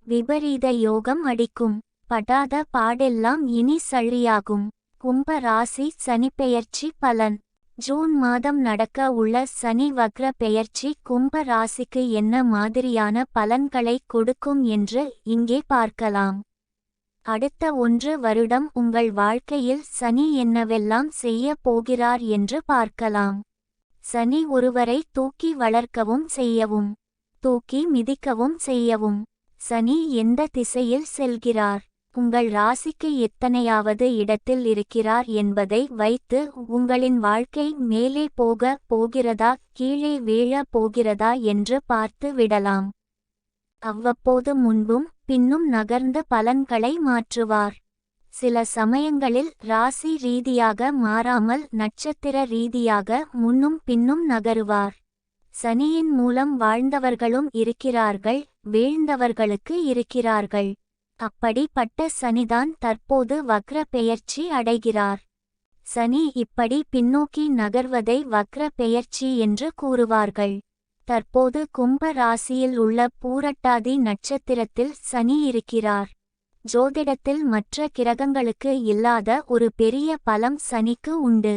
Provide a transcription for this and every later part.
விபரீத யோகம் அடிக்கும். படாத பாடெல்லாம் இனி சழியாகும். கும்ப ராசி சனிப்பெயர்ச்சி பலன். ஜூன் மாதம் நடக்க உள்ள சனி வக்ர பெயர்ச்சி கும்ப ராசிக்கு என்ன மாதிரியான பலன்களை கொடுக்கும் என்று இங்கே பார்க்கலாம். அடுத்த 1 வருடம் உங்கள் வாழ்க்கையில் சனி என்னவெல்லாம் செய்ய போகிறார் என்று பார்க்கலாம். சனி ஒருவரை தூக்கி வளர்க்கவும் செய்யவும், தூக்கி மிதிக்கவும் செய்யவும். சனி எந்த திசையில் செல்கிறார், உங்கள் ராசிக்கு எத்தனையாவது இடத்தில் இருக்கிறார் என்பதை வைத்து உங்களின் வாழ்க்கை மேலே போக போகிறதா கீழே வீழ போகிறதா என்று பார்த்து விடலாம். அவ்வப்போது முன்பும் பின்னும் நகர்ந்து பலன்களை மாற்றுவார். சில சமயங்களில் ராசி ரீதியாக மாறாமல் நட்சத்திர ரீதியாக முன்னும் பின்னும் நகருவார். சனியின் மூலம் வாழ்ந்தவர்களும் இருக்கிறார்கள், வீழ்ந்தவர்களுக்கு இருக்கிறார்கள். அப்படிப்பட்ட சனிதான் தற்போது வக்ர பெயர்ச்சி அடைகிறார். சனி இப்படி பின்னோக்கி நகர்வதை வக்ர பெயர்ச்சி என்று கூறுவார்கள். தற்போது கும்ப ராசியில் உள்ள பூரட்டாதி நட்சத்திரத்தில் சனி இருக்கிறார். ஜோதிடத்தில் மற்ற கிரகங்களுக்கு இல்லாத ஒரு பெரிய பலம் சனிக்கு உண்டு.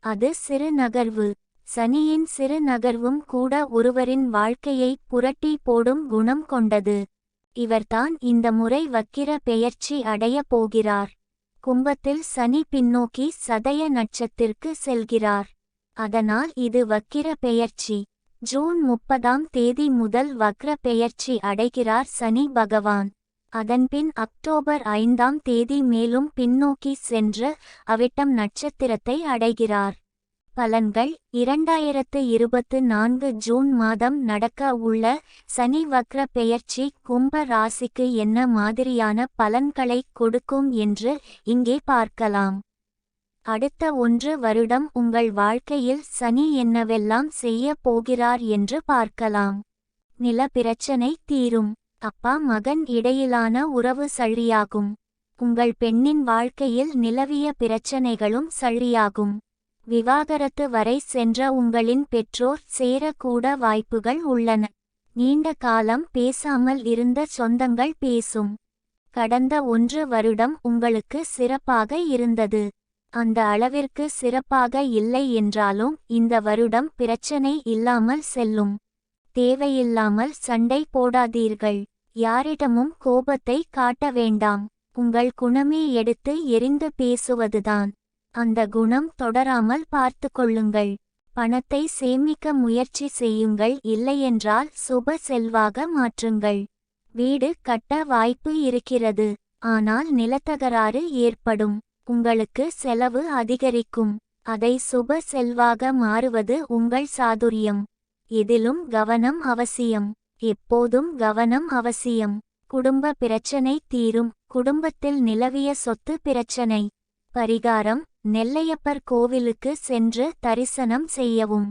அது சிறு நகர்வு. சனியின் சிறு நகர்வும் கூட ஒருவரின் வாழ்க்கையை புரட்டி போடும் குணம் கொண்டது. இவர்தான் இந்த முறை வக்கிர பெயர்ச்சி அடைய போகிறார். கும்பத்தில் சனி பின்னோக்கி சதய நட்சத்திற்கு செல்கிறார். அதனால் இது வக்கிர பெயர்ச்சி. ஜூன் 30ஆம் தேதி முதல் வக்ர பெயர்ச்சி அடைகிறார் சனி பகவான். அதன்பின் அக்டோபர் 5ஆம் தேதி மேலும் பின்னோக்கி சென்று அவிட்டம் நட்சத்திரத்தை அடைகிறார். பலன்கள். 2024 ஜூன் மாதம் நடக்க உள்ள சனி வக்ர பெயர்ச்சி கும்ப ராசிக்கு என்ன மாதிரியான பலன்களை கொடுக்கும் என்று இங்கே பார்க்கலாம். அடுத்த 1 வருடம் உங்கள் வாழ்க்கையில் சனி என்னவெல்லாம் செய்ய போகிறார் என்று பார்க்கலாம். நில பிரச்சனை தீரும். அப்பா மகன் இடையிலான உறவு சழியாகும். உங்கள் பெண்ணின் வாழ்க்கையில் நிலவிய பிரச்சனைகளும் சழியாகும். விவாகரத்து வரை சென்ற உங்களின் பெற்றோர் சேரக்கூட வாய்ப்புகள் உள்ளன. நீண்ட காலம் பேசாமல் இருந்த சொந்தங்கள் பேசும். கடந்த 1 வருடம் உங்களுக்கு சிறப்பாக இருந்தது. அந்த அளவிற்கு சிறப்பாக இல்லை என்றாலும் இந்த வருடம் பிரச்சனை இல்லாமல் செல்லும். தேவையில்லாமல் சண்டை போடாதீர்கள். யாரிடமும் கோபத்தை காட்ட வேண்டாம். உங்கள் குணமே எடுத்து எரிந்து பேசுவதுதான். அந்த குணம் தொடராமல் பார்த்து கொள்ளுங்கள். பணத்தை சேமிக்க முயற்சி செய்யுங்கள், இல்லையென்றால் சுப செல்வாக மாற்றுங்கள். வீடு கட்ட வாய்ப்பு இருக்கிறது, ஆனால் நிலத்தகராறு ஏற்படும். உங்களுக்கு செலவு அதிகரிக்கும். அதை சுப செல்வாக மாறுவது உங்கள் சாதுரியம். எதிலும் கவனம் அவசியம். எப்போதும் கவனம் அவசியம். குடும்ப பிரச்சனை தீரும். குடும்பத்தில் நிலவிய சொத்து பிரச்சனை பரிகாரம். நெல்லையப்பர் கோவிலுக்கு சென்று தரிசனம் செய்யவும்.